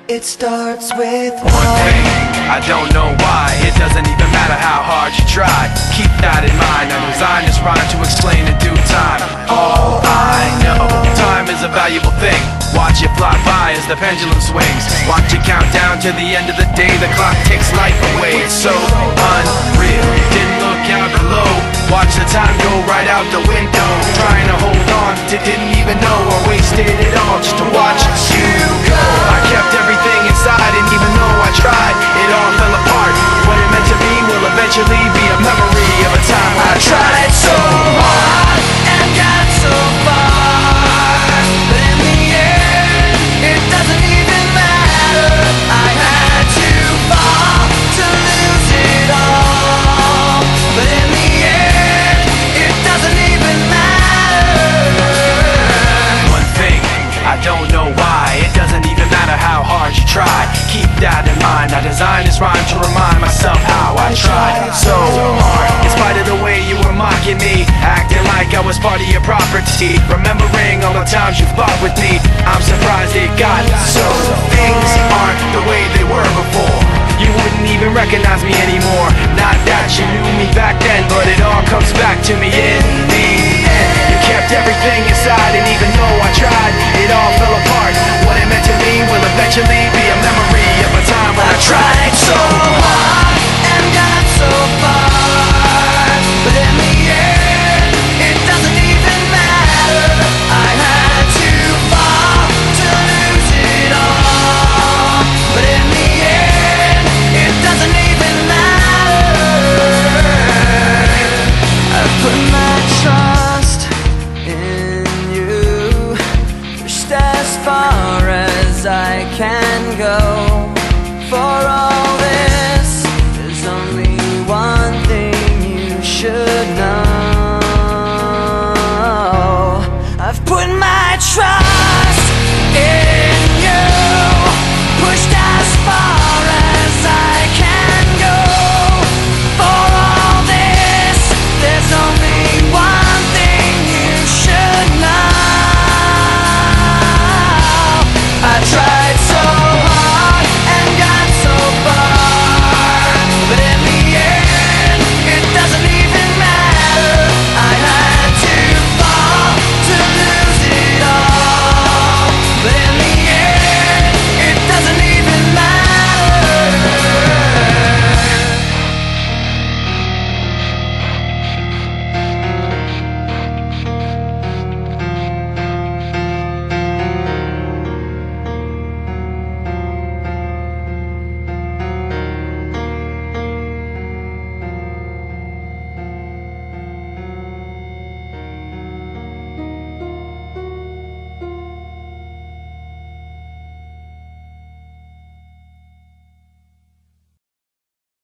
It starts with one thing, I don't know why. It doesn't even matter how hard you try. Keep that in mind. I designed this rhyme to explain in due time. All I know, time is a valuable thing. Watch it fly by as the pendulum swings. Watch it count down to the end of the day. The clock takes life away. It's so unreal. Didn't look out below. Watch the time go right out the window. Trying to hold on to didn't even know I wasted it all just to watch you go. I kept everything inside, and even though I tried, it all fell apart. What it meant to me will eventually be a memory of a time when I tried so hard and got so far, but in the end, it doesn't even matter. I had to fall to lose it all, but in the end, it doesn't even matter. One thing, I don't know why. It doesn't even matter how hard you try. Keep that in mind. I designed this rhyme to remind myself how I tried so hard. In spite of the way you were mocking me, acting like I was part of your property, remembering all the times you fought with me, I'm surprised it got so. Things aren't the way they were before. You wouldn't even recognize me anymore. Not that you knew me back then, but it all comes back to me in the end. You kept everything inside, and even though I tried, it all fell apart. What it meant to me will eventually be a memory of a time when I tried so hard and got so far, but in the end, it doesn't even matter. I had to fall to lose it all, but in the end, it doesn't even matter. I put my trust in you, pushed as far as I can go for all